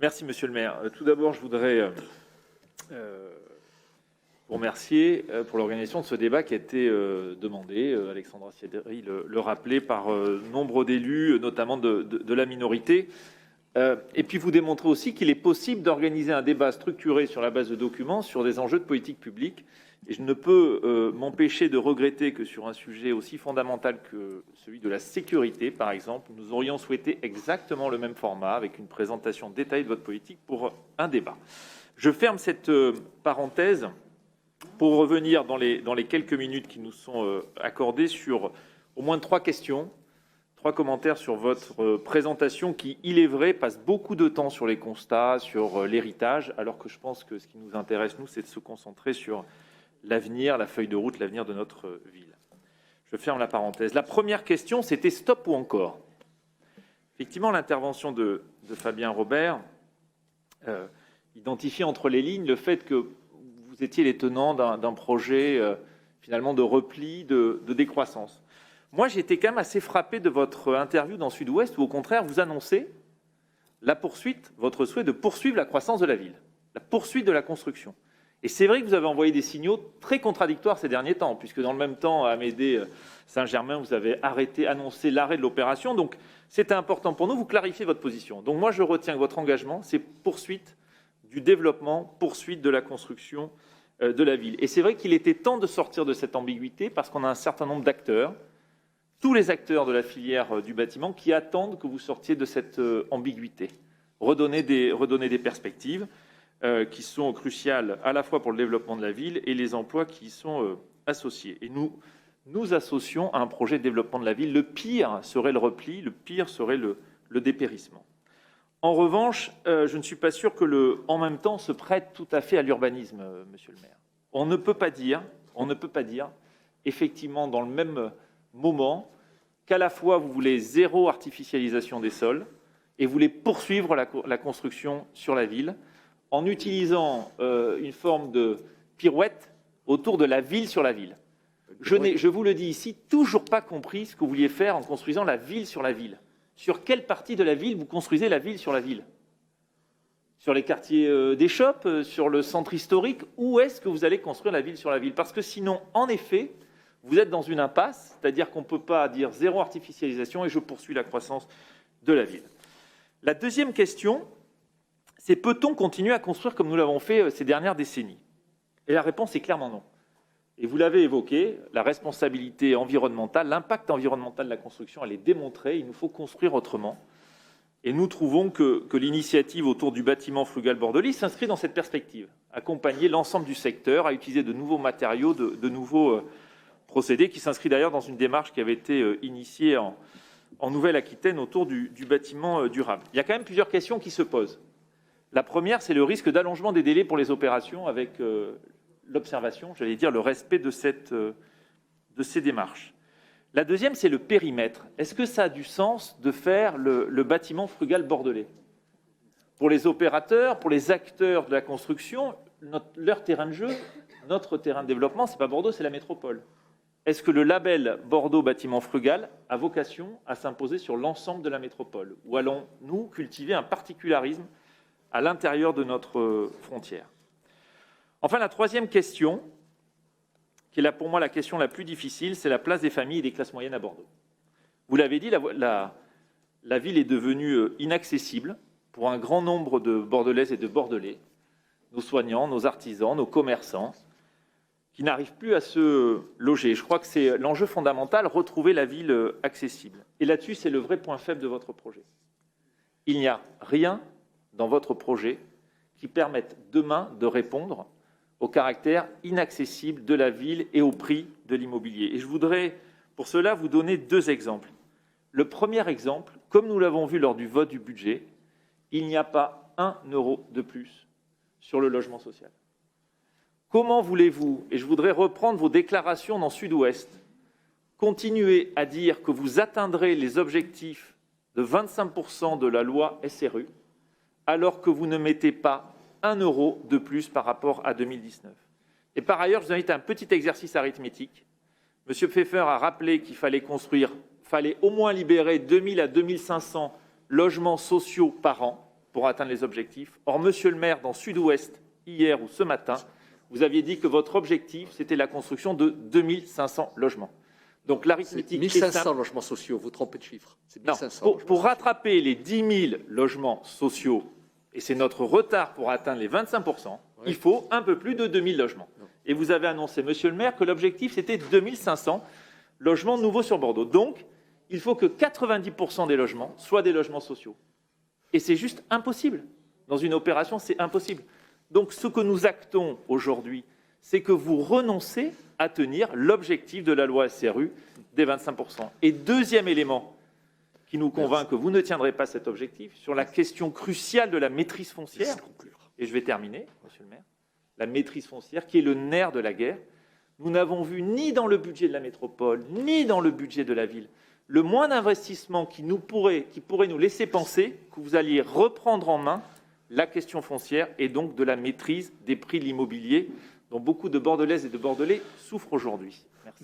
Merci, monsieur le maire. Tout d'abord, je voudrais vous remercier pour l'organisation de ce débat qui a été demandé. Alexandra Siaderi le rappelait par nombre d'élus, notamment de la minorité. Et puis vous démontrez aussi qu'il est possible d'organiser un débat structuré sur la base de documents sur des enjeux de politique publique. Et je ne peux m'empêcher de regretter que sur un sujet aussi fondamental que celui de la sécurité, par exemple, nous aurions souhaité exactement le même format, avec une présentation détaillée de votre politique pour un débat. Je ferme cette parenthèse pour revenir dans les quelques minutes qui nous sont accordées sur au moins 3 questions, 3 commentaires sur votre présentation qui, il est vrai, passe beaucoup de temps sur les constats, sur l'héritage, alors que je pense que ce qui nous intéresse, nous, c'est de se concentrer sur l'avenir, la feuille de route, l'avenir de notre ville. Je ferme la parenthèse. La première question, c'était stop ou encore. Effectivement, l'intervention de Fabien Robert identifie entre les lignes le fait que vous étiez les tenants d'un projet finalement de repli, de décroissance. Moi, j'ai été quand même assez frappé de votre interview dans Sud-Ouest où, au contraire, vous annoncez la poursuite, votre souhait de poursuivre la croissance de la ville, la poursuite de la construction. Et c'est vrai que vous avez envoyé des signaux très contradictoires ces derniers temps, puisque dans le même temps, à Amédée Saint-Germain, vous avez annoncé l'arrêt de l'opération. Donc, c'était important pour nous, vous clarifiez votre position. Donc, moi, je retiens que votre engagement, c'est poursuite du développement, poursuite de la construction de la ville. Et c'est vrai qu'il était temps de sortir de cette ambiguïté, parce qu'on a un certain nombre d'acteurs, tous les acteurs de la filière du bâtiment, qui attendent que vous sortiez de cette ambiguïté, redonner des perspectives. Qui sont cruciales à la fois pour le développement de la ville et les emplois qui y sont associés. Et nous associons à un projet de développement de la ville. Le pire serait le repli, le pire serait le dépérissement. En revanche, je ne suis pas sûr que le « en même temps » se prête tout à fait à l'urbanisme, monsieur le maire. On ne peut pas dire, effectivement, dans le même moment, qu'à la fois vous voulez zéro artificialisation des sols et vous voulez poursuivre la construction sur la ville, en utilisant une forme de pirouette autour de la ville sur la ville. Je vous le dis ici, toujours pas compris ce que vous vouliez faire en construisant la ville sur la ville. Sur quelle partie de la ville vous construisez la ville sur la ville? Sur les quartiers des shops, sur le centre historique? Où est-ce que vous allez construire la ville sur la ville? Parce que sinon, en effet, vous êtes dans une impasse, c'est-à-dire qu'on ne peut pas dire zéro artificialisation et je poursuis la croissance de la ville. La deuxième question, c'est peut-on continuer à construire comme nous l'avons fait ces dernières décennies? Et la réponse est clairement non. Et vous l'avez évoqué, la responsabilité environnementale, l'impact environnemental de la construction, elle est démontrée, il nous faut construire autrement. Et nous trouvons que l'initiative autour du bâtiment frugal bordelais s'inscrit dans cette perspective, accompagner l'ensemble du secteur à utiliser de nouveaux matériaux, de nouveaux procédés, qui s'inscrit d'ailleurs dans une démarche qui avait été initiée en Nouvelle-Aquitaine autour du bâtiment durable. Il y a quand même plusieurs questions qui se posent. La première, c'est le risque d'allongement des délais pour les opérations avec l'observation, j'allais dire, le respect de ces démarches. La deuxième, c'est le périmètre. Est-ce que ça a du sens de faire le bâtiment frugal bordelais? Pour les opérateurs, pour les acteurs de la construction, leur terrain de jeu, notre terrain de développement, ce n'est pas Bordeaux, c'est la métropole. Est-ce que le label Bordeaux bâtiment frugal a vocation à s'imposer sur l'ensemble de la métropole? Ou allons-nous cultiver un particularisme à l'intérieur de notre frontière? Enfin, la troisième question, qui est là pour moi la question la plus difficile, c'est la place des familles et des classes moyennes à Bordeaux. Vous l'avez dit, la ville est devenue inaccessible pour un grand nombre de Bordelaises et de Bordelais, nos soignants, nos artisans, nos commerçants, qui n'arrivent plus à se loger. Je crois que c'est l'enjeu fondamental, retrouver la ville accessible. Et là-dessus, c'est le vrai point faible de votre projet. Il n'y a rien dans votre projet qui permettent demain de répondre au caractère inaccessible de la ville et au prix de l'immobilier. Et je voudrais, pour cela, vous donner 2 exemples. Le premier exemple, comme nous l'avons vu lors du vote du budget, il n'y a pas 1 euro de plus sur le logement social. Comment voulez-vous, et je voudrais reprendre vos déclarations dans Sud-Ouest, continuer à dire que vous atteindrez les objectifs de 25% de la loi SRU, alors que vous ne mettez pas 1 euro de plus par rapport à 2019. Et par ailleurs, je vous invite à un petit exercice arithmétique. M. Pfeffer a rappelé qu'il fallait au moins libérer 2000 à 2500 logements sociaux par an. pour atteindre les objectifs. Or, monsieur le maire, dans Sud-Ouest, hier ou ce matin, vous aviez dit que votre objectif, c'était la construction de 2500 logements. Donc l'arithmétique est 1500 logements sociaux, vous trompez de chiffre. C'est 1500. Non, pour rattraper les 10 000 logements sociaux, et c'est notre retard pour atteindre les 25%, il faut un peu plus de 2000 logements. Non. Et vous avez annoncé, monsieur le maire, que l'objectif, c'était 2500 logements nouveaux sur Bordeaux. Donc, il faut que 90% des logements soient des logements sociaux. Et c'est juste impossible. Dans une opération, c'est impossible. Donc, ce que nous actons aujourd'hui, c'est que vous renoncez à tenir l'objectif de la loi SRU des 25%. Et deuxième élément qui nous convainc que vous ne tiendrez pas cet objectif, sur la question cruciale de la maîtrise foncière, et je vais terminer, monsieur le maire, la maîtrise foncière qui est le nerf de la guerre, nous n'avons vu ni dans le budget de la métropole, ni dans le budget de la ville, le moins d'investissement qui pourrait nous laisser penser que vous alliez reprendre en main la question foncière et donc de la maîtrise des prix de l'immobilier dont beaucoup de Bordelaises et de Bordelais souffrent aujourd'hui. Merci.